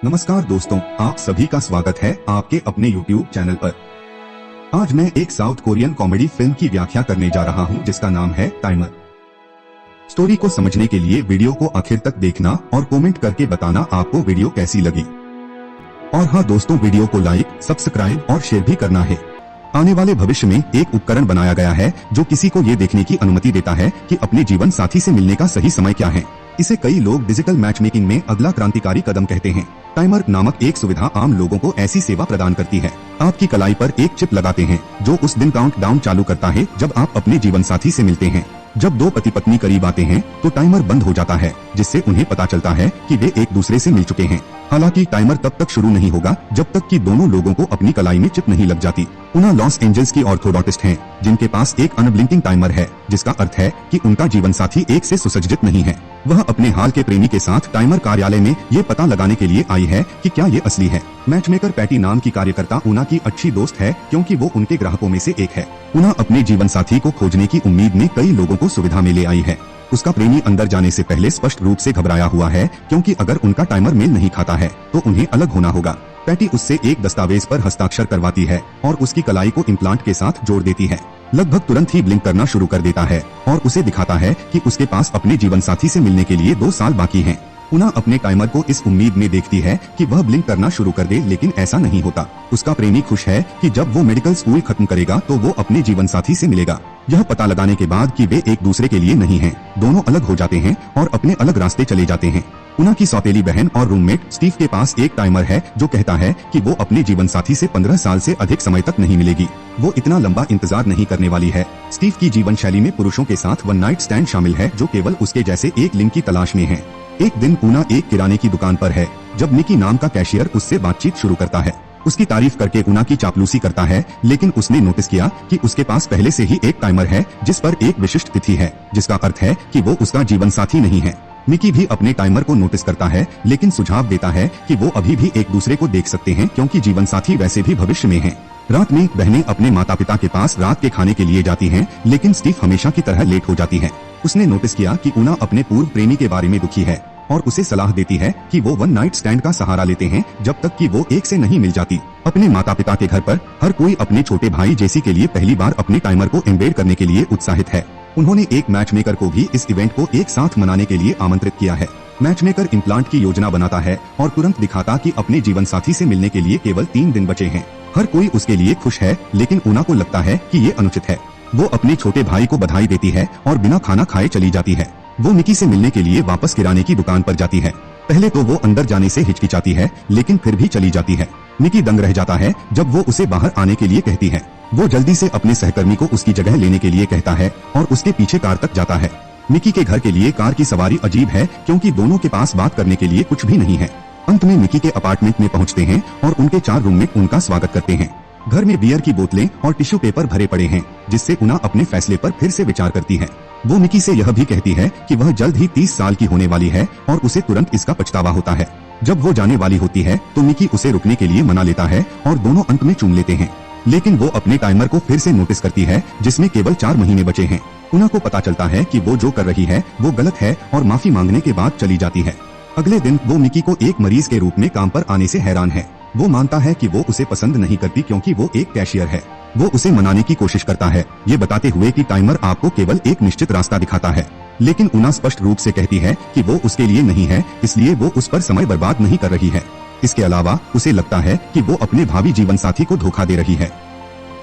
नमस्कार दोस्तों, आप सभी का स्वागत है आपके अपने YouTube चैनल पर। आज मैं एक साउथ कोरियन कॉमेडी फिल्म की व्याख्या करने जा रहा हूं जिसका नाम है टाइमर। स्टोरी को समझने के लिए वीडियो को आखिर तक देखना और कमेंट करके बताना आपको वीडियो कैसी लगी। और हाँ दोस्तों, वीडियो को लाइक, सब्सक्राइब और शेयर भी करना है। आने वाले भविष्य में एक उपकरण बनाया गया है जो किसी को ये देखने की अनुमति देता है कि अपने जीवन साथी से मिलने का सही समय क्या है। इसे कई लोग डिजिटल मैचमेकिंग में अगला क्रांतिकारी कदम कहते हैं। टाइमर नामक एक सुविधा आम लोगों को ऐसी सेवा प्रदान करती है। आपकी कलाई पर एक चिप लगाते हैं जो उस दिन काउंटडाउन चालू करता है जब आप अपने जीवन साथी से मिलते हैं। जब दो पति पत्नी करीब आते हैं तो टाइमर बंद हो जाता है, जिससे उन्हें पता चलता है कि वे एक दूसरे से मिल चुके हैं। हालांकि टाइमर तब तक शुरू नहीं होगा जब तक कि दोनों लोगों को अपनी कलाई में चिप नहीं लग जाती। उना लॉस एंजल्स की ऑर्थोडॉन्टिस्ट हैं, जिनके पास एक अनब्लिंकिंग टाइमर है, जिसका अर्थ है कि उनका जीवन साथी एक से सुसज्जित नहीं है। वह अपने हाल के प्रेमी के साथ टाइमर कार्यालय में ये पता लगाने के लिए आई है कि क्या ये असली है। मैचमेकर पैटी नाम की कार्यकर्ता उना की अच्छी दोस्त है क्योंकि वो उनके ग्राहकों में से एक है। उना अपने जीवन साथी को खोजने की उम्मीद में कई लोगों को सुविधा में ले आई है। उसका प्रेमी अंदर जाने से पहले स्पष्ट रूप से घबराया हुआ है क्योंकि अगर उनका टाइमर मेल नहीं खाता है तो उन्हें अलग होना होगा। पैटी उससे एक दस्तावेज पर हस्ताक्षर करवाती है और उसकी कलाई को इम्प्लांट के साथ जोड़ देती है। लगभग तुरंत ही ब्लिंक करना शुरू कर देता है और उसे दिखाता है कि उसके पास अपने जीवन साथी से मिलने के लिए 2 साल बाकी हैं। उना अपने टाइमर को इस उम्मीद में देखती है कि वह ब्लिंक करना शुरू कर दे, लेकिन ऐसा नहीं होता। उसका प्रेमी खुश है कि जब वो मेडिकल स्कूल खत्म करेगा तो वो अपने जीवन साथी से मिलेगा। यह पता लगाने के बाद कि वे एक दूसरे के लिए नहीं हैं, दोनों अलग हो जाते हैं और अपने अलग रास्ते चले जाते हैं। उना की सौतेली बहन और रूममेट स्टीव के पास एक टाइमर है जो कहता है कि वो अपने जीवन साथी से 15 साल से अधिक समय तक नहीं मिलेगी। वो इतना लंबा इंतजार नहीं करने वाली है। स्टीव की जीवन शैली में पुरुषों के साथ वन नाइट स्टैंड शामिल है जो केवल उसके जैसे एक लिंग की तलाश में है। एक दिन उना एक किराने की दुकान पर है जब निकी नाम का कैशियर उससे बातचीत शुरू करता है। उसकी तारीफ करके उना की चापलूसी करता है, लेकिन उसने नोटिस किया कि उसके पास पहले से ही एक टाइमर है जिस पर एक विशिष्ट तिथि है, जिसका अर्थ है कि वो उसका जीवन साथी नहीं है। निकी भी अपने टाइमर को नोटिस करता है, लेकिन सुझाव देता है कि वो अभी भी एक दूसरे को देख सकते हैं क्योंकि जीवन साथी वैसे भी भविष्य में है। रात में बहनें अपने माता पिता के पास रात के खाने के लिए जाती हैं, लेकिन स्टीव हमेशा की तरह लेट हो जाती है। उसने नोटिस किया कि उना अपने पूर्व प्रेमी के बारे में दुखी है और उसे सलाह देती है कि वो वन नाइट स्टैंड का सहारा लेते हैं जब तक कि वो एक से नहीं मिल जाती। अपने माता पिता के घर पर हर कोई अपने छोटे भाई जेसी के लिए पहली बार अपने टाइमर को एम्बेड करने के लिए उत्साहित है। उन्होंने एक मैचमेकर को भी इस इवेंट को एक साथ मनाने के लिए आमंत्रित किया है। मैचमेकर इम्प्लांट की योजना बनाता है और तुरंत दिखाता कि अपने जीवन साथी से मिलने के लिए केवल 3 दिन बचे हैं। हर कोई उसके लिए खुश है, लेकिन उना को लगता है कि ये अनुचित है। वो अपने छोटे भाई को बधाई देती है और बिना खाना खाए चली जाती है। वो निकी से मिलने के लिए वापस किराने की दुकान पर जाती है। पहले तो वो अंदर जाने से हिचकिचाती है, लेकिन फिर भी चली जाती है। निकी दंग रह जाता है जब वो उसे बाहर आने के लिए कहती है। वो जल्दी से अपने सहकर्मी को उसकी जगह लेने के लिए कहता है और उसके पीछे कार तक जाता है। निकी के घर के लिए कार की सवारी अजीब है क्योंकि दोनों के पास बात करने के लिए कुछ भी नहीं है। अंत में निकी के अपार्टमेंट में पहुंचते हैं और उनके 4 रूममेट उनका स्वागत करते हैं। घर में बियर की बोतलें और टिश्यू पेपर भरे पड़े हैं, जिससे उना अपने फैसले पर फिर से विचार करती है। वो निकी से यह भी कहती है कि वह जल्द ही 30 साल की होने वाली है और उसे तुरंत इसका पछतावा होता है। जब वो जाने वाली होती है तो निकी उसे रुकने के लिए मना लेता है और दोनों अंत में चूम लेते हैं। लेकिन वो अपने टाइमर को फिर से नोटिस करती है जिसमें केवल 4 महीने बचे हैं। उना को पता चलता है कि वो जो कर रही है वो गलत है और माफी मांगने के बाद चली जाती है। अगले दिन वो निकी को एक मरीज के रूप में काम पर आने से हैरान है। वो मानता है कि वो उसे पसंद नहीं करती क्योंकि वो एक कैशियर है। वो उसे मनाने की कोशिश करता है, ये बताते हुए कि टाइमर आपको केवल एक निश्चित रास्ता दिखाता है। लेकिन उना स्पष्ट रूप से कहती है कि वो उसके लिए नहीं है, इसलिए वो उस पर समय बर्बाद नहीं कर रही है। इसके अलावा उसे लगता है कि वो अपने भावी जीवन साथी को धोखा दे रही है।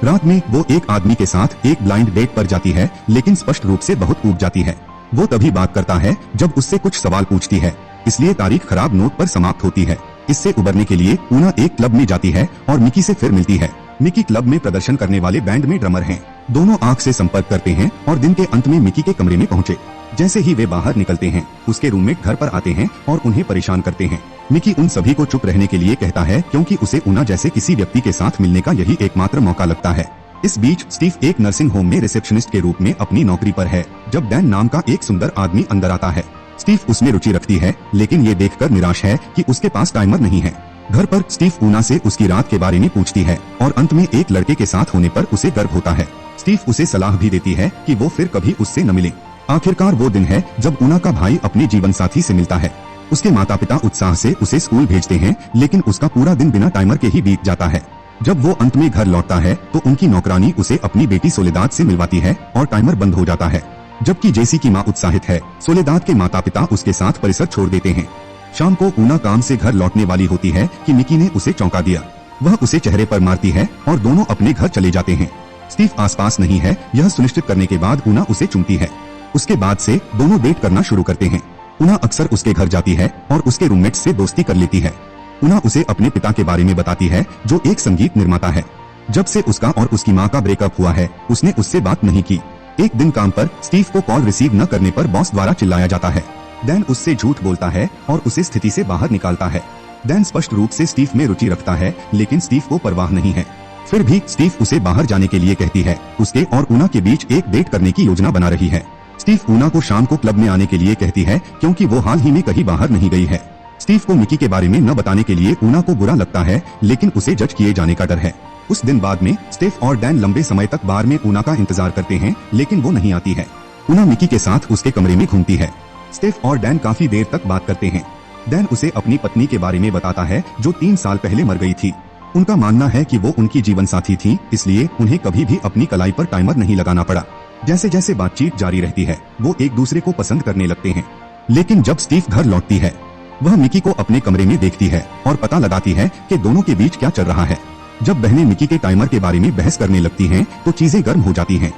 रात में वो एक आदमी के साथ एक ब्लाइंड डेट पर जाती है, लेकिन स्पष्ट रूप से बहुत ऊब जाती है। वो तभी बात करता है जब उससे कुछ सवाल पूछती है, इसलिए तारीख खराब नोट पर समाप्त होती है। इससे उबरने के लिए उना एक क्लब में जाती है और निकी से फिर मिलती है। निकी क्लब में प्रदर्शन करने वाले बैंड में ड्रमर हैं। दोनों आंख से संपर्क करते हैं और दिन के अंत में निकी के कमरे में पहुंचे। जैसे ही वे बाहर निकलते हैं, उसके रूममेट घर पर आते हैं और उन्हें परेशान करते हैं। निकी उन सभी को चुप रहने के लिए कहता है क्योंकि उसे उना जैसे किसी व्यक्ति के साथ मिलने का यही एकमात्र मौका लगता है। इस बीच स्टीव एक नर्सिंग होम में रिसेप्शनिस्ट के रूप में अपनी नौकरी पर है जब डैन नाम का एक सुंदर आदमी अंदर आता है। स्टीव उसमें रुचि रखती है, लेकिन ये देखकर निराश है कि उसके पास टाइमर नहीं है। घर पर स्टीव उना से उसकी रात के बारे में पूछती है और अंत में एक लड़के के साथ होने पर उसे गर्व होता है। स्टीव उसे सलाह भी देती है कि वो फिर कभी उससे न मिले। आखिरकार वो दिन है जब उना का भाई अपने जीवन साथी से मिलता है। उसके माता पिता उत्साह से उसे स्कूल भेजते हैं, लेकिन उसका पूरा दिन बिना टाइमर के ही बीत जाता है। जब वो अंत में घर लौटता है तो उनकी नौकरानी उसे अपनी बेटी सोलेदाद से मिलवाती है और टाइमर बंद हो जाता है। जबकि जेसी की माँ उत्साहित है, सोलेदाद के माता पिता उसके साथ परिसर छोड़ देते हैं। शाम को ऊना काम से घर लौटने वाली होती है कि मिकी ने उसे चौंका दिया। वह उसे चेहरे पर मारती है और दोनों अपने घर चले जाते हैं। स्टीव आसपास नहीं है, यह सुनिश्चित करने के बाद ऊना उसे चूमती है। उसके बाद से दोनों डेट करना शुरू करते हैं। ऊना अक्सर उसके घर जाती है और उसके रूममेट से दोस्ती कर लेती है। ऊना उसे अपने पिता के बारे में बताती है, जो एक संगीत निर्माता है। जब से उसका और उसकी माँ का ब्रेकअप हुआ है, उसने उससे बात नहीं की। एक दिन काम पर स्टीव को कॉल रिसीव न करने पर बॉस द्वारा चिल्लाया जाता है। डैन उससे झूठ बोलता है और उसे स्थिति से बाहर निकालता है। डैन स्पष्ट रूप से स्टीव में रुचि रखता है, लेकिन स्टीव को परवाह नहीं है। फिर भी स्टीव उसे बाहर जाने के लिए कहती है। उसके और ऊना के बीच एक डेट करने की योजना बना रही है। स्टीव ऊना को शाम को क्लब में आने के लिए कहती है, क्योंकि वो हाल ही में कहीं बाहर नहीं गई है। स्टीव को मिकी के बारे में न बताने के लिए ऊना को बुरा लगता है, लेकिन उसे जज किए जाने का डर है। उस दिन बाद में स्टीव और डैन लंबे समय तक बार में ऊना का इंतजार करते हैं, लेकिन वो नहीं आती है। ऊना मिकी के साथ उसके कमरे में घूमती है। स्टीव और डैन काफी देर तक बात करते हैं। डैन उसे अपनी पत्नी के बारे में बताता है, जो 3 साल पहले मर गई थी। उनका मानना है कि वो उनकी जीवन साथी थी, इसलिए उन्हें कभी भी अपनी कलाई पर टाइमर नहीं लगाना पड़ा। जैसे जैसे बातचीत जारी रहती है, वो एक दूसरे को पसंद करने लगते हैं। लेकिन जब स्टीव घर लौटती है, वह मिकी को अपने कमरे में देखती है और पता लगाती है कि दोनों के बीच क्या चल रहा है। जब बहनें मिकी के टाइमर के बारे में बहस करने लगती हैं, तो चीजें गर्म हो जाती हैं।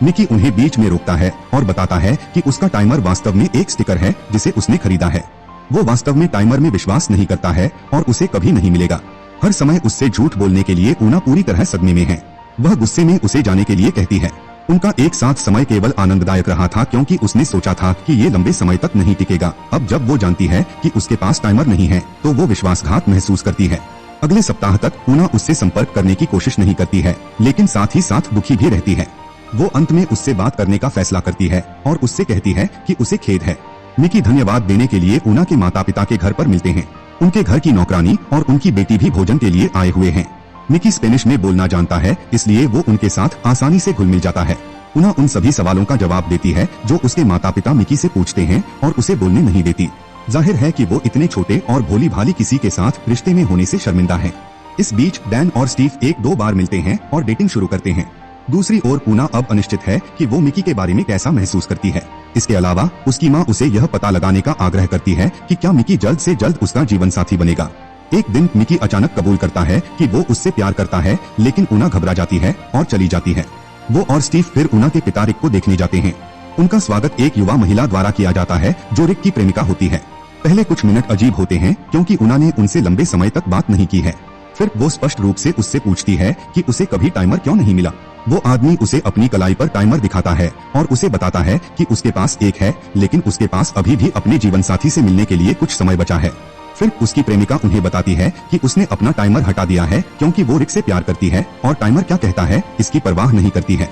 मिकी उन्हें बीच में रोकता है और बताता है कि उसका टाइमर वास्तव में एक स्टिकर है, जिसे उसने खरीदा है। वो वास्तव में टाइमर में विश्वास नहीं करता है और उसे कभी नहीं मिलेगा। हर समय उससे झूठ बोलने के लिए ऊना पूरी तरह सदमे में है। वह गुस्से में उसे जाने के लिए कहती है। उनका एक साथ समय केवल आनंददायक रहा था, क्योंकि उसने सोचा था कि ये लंबे समय तक नहीं टिकेगा। अब जब वो जानती है कि उसके पास टाइमर नहीं है, तो वो विश्वासघात महसूस करती है। अगले सप्ताह तक ऊना उससे संपर्क करने की कोशिश नहीं करती है, लेकिन साथ ही साथ दुखी भी रहती है। वो अंत में उससे बात करने का फैसला करती है और उससे कहती है कि उसे खेद है। मिकी धन्यवाद देने के लिए ऊना के माता पिता के घर पर मिलते हैं। उनके घर की नौकरानी और उनकी बेटी भी भोजन के लिए आए हुए हैं। मिकी स्पेनिश में बोलना जानता है, इसलिए वो उनके साथ आसानी से घुल मिल जाता है। ऊना उन सभी सवालों का जवाब देती है जो उसके माता पिता मिकी से पूछते हैं और उसे बोलने नहीं देती। जाहिर है कि वो इतने छोटे और भोली भाली किसी के साथ रिश्ते में होने से शर्मिंदा है। इस बीच डैन और स्टीव 1-2 बार मिलते हैं और डेटिंग शुरू करते हैं। दूसरी ओर ऊना अब अनिश्चित है कि वो मिकी के बारे में कैसा महसूस करती है। इसके अलावा उसकी माँ उसे यह पता लगाने का आग्रह करती है कि क्या मिकी जल्द से जल्द उसका जीवन साथी बनेगा। एक दिन मिकी अचानक कबूल करता है कि वो उससे प्यार करता है, लेकिन ऊना घबरा जाती है और चली जाती है। वो और स्टीव फिर ऊना के पिता रिक को देखने जाते हैं। उनका स्वागत एक युवा महिला द्वारा किया जाता है, जो रिक की प्रेमिका होती है। पहले कुछ मिनट अजीब होते हैं, क्योंकि ऊना ने उनसे लंबे समय तक बात नहीं की है। फिर वो स्पष्ट रूप से उससे पूछती है कि उसे कभी टाइमर क्यों नहीं मिला। वो आदमी उसे अपनी कलाई पर टाइमर दिखाता है और उसे बताता है कि उसके पास एक है, लेकिन उसके पास अभी भी अपने जीवन साथी से मिलने के लिए कुछ समय बचा है। फिर उसकी प्रेमिका उन्हें बताती है कि उसने अपना टाइमर हटा दिया है, क्योंकि वो रिक से प्यार करती है और टाइमर क्या कहता है इसकी परवाह नहीं करती है।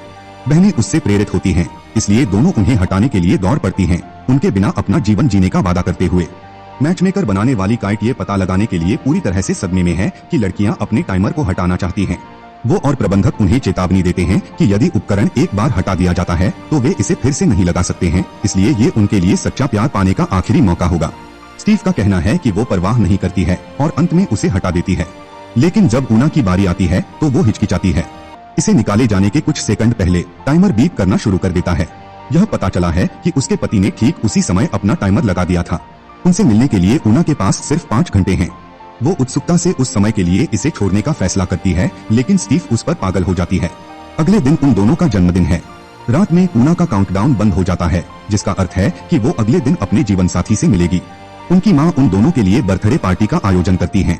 बहनें उससे प्रेरित होती हैं, इसलिए दोनों उन्हें हटाने के लिए दौड़ पड़ती हैं, उनके बिना अपना जीवन जीने का वादा करते हुए। मैचमेकर बनाने वाली काइट ये पता लगाने के लिए पूरी तरह से सदमे में है कि लड़कियां अपने टाइमर को हटाना चाहती हैं। वो और प्रबंधक उन्हें चेतावनी देते हैं कि यदि उपकरण एक बार हटा दिया जाता है तो वे इसे फिर से नहीं लगा सकते हैं, इसलिए ये उनके लिए सच्चा प्यार पाने का आखिरी मौका होगा। स्टीव का कहना है कि वो परवाह नहीं करती है और अंत में उसे हटा देती है, लेकिन जब ऊना की बारी आती है तो वो हिचकिचाती है। इसे निकाले जाने के कुछ सेकंड पहले टाइमर बीप करना शुरू कर देता है। यह पता चला है कि उसके पति ने ठीक उसी समय अपना टाइमर लगा दिया था। उनसे मिलने के लिए ऊना के पास सिर्फ 5 घंटे हैं। वो उत्सुकता से उस समय के लिए इसे छोड़ने का फैसला करती है, लेकिन स्टीव उस पर पागल हो जाती है। अगले दिन उन दोनों का जन्मदिन है। रात में ऊना का काउंटडाउन बंद हो जाता है, जिसका अर्थ है कि वो अगले दिन अपने जीवन साथी से मिलेगी। उनकी माँ उन दोनों के लिए बर्थडे पार्टी का आयोजन करती है।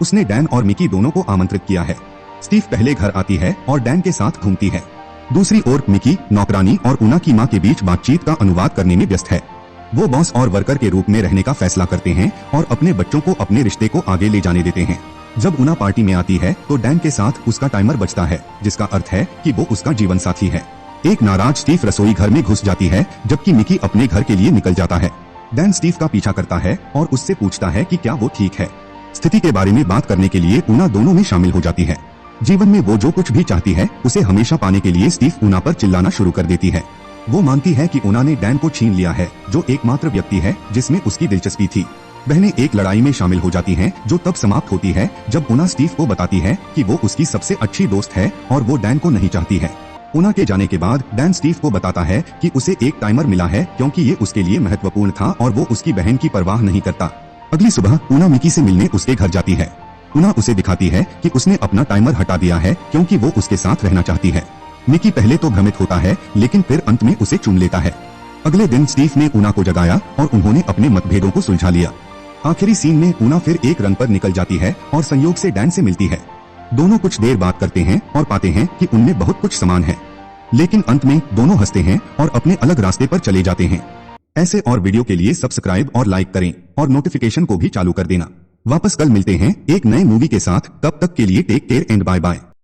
उसने डैन और मिकी दोनों को आमंत्रित किया है। स्टीव पहले घर आती है और डैन के साथ घूमती है। दूसरी ओर मिकी नौकरानी और ऊना की माँ के बीच बातचीत का अनुवाद करने में व्यस्त है। वो बॉस और वर्कर के रूप में रहने का फैसला करते हैं और अपने बच्चों को अपने रिश्ते को आगे ले जाने देते हैं। जब ऊना पार्टी में आती है तो डैन के साथ उसका टाइमर बजता है, जिसका अर्थ है कि वो उसका जीवन साथी है। एक नाराज स्टीव रसोई घर में घुस जाती है, जबकि मिकी अपने घर के लिए निकल जाता है। डैन स्टीव का पीछा करता है और उससे पूछता है कि क्या वो ठीक है। स्थिति के बारे में बात करने के लिए ऊना दोनों में शामिल हो जाती है। जीवन में वो जो कुछ भी चाहती है उसे हमेशा पाने के लिए स्टीव ऊना पर चिल्लाना शुरू कर देती है। वो मानती है कि ऊना ने डैन को छीन लिया है, जो एकमात्र व्यक्ति है जिसमें उसकी दिलचस्पी थी। बहनें एक लड़ाई में शामिल हो जाती हैं जो तब समाप्त होती है जब उना स्टीव को बताती है कि वो उसकी सबसे अच्छी दोस्त है और वो डैन को नहीं चाहती है। उना के जाने के बाद डैन स्टीव को बताता है कि उसे एक टाइमर मिला है क्योंकि ये उसके लिए महत्वपूर्ण था और वो उसकी बहन की परवाह नहीं करता। अगली सुबह उना मिकी से मिलने उसके घर जाती है। उना उसे दिखाती है कि उसने अपना टाइमर हटा दिया है क्योंकि वो उसके साथ रहना चाहती है। मिकी पहले तो भ्रमित होता है लेकिन फिर अंत में उसे चुन लेता है। अगले दिन स्टीव ने उना को जगाया और उन्होंने अपने मतभेदों को सुलझा लिया। आखिरी सीन में उना फिर एक रन पर निकल जाती है और संयोग से डैन से मिलती है। दोनों कुछ देर बात करते हैं और पाते हैं कि उनमें बहुत कुछ समान है, लेकिन अंत में दोनों हंसते हैं और अपने अलग रास्ते पर चले जाते हैं। ऐसे और वीडियो के लिए सब्सक्राइब और लाइक करें और नोटिफिकेशन को भी चालू कर देना। वापस कल मिलते हैं एक नए मूवी के साथ, तब तक के लिए take care and bye bye.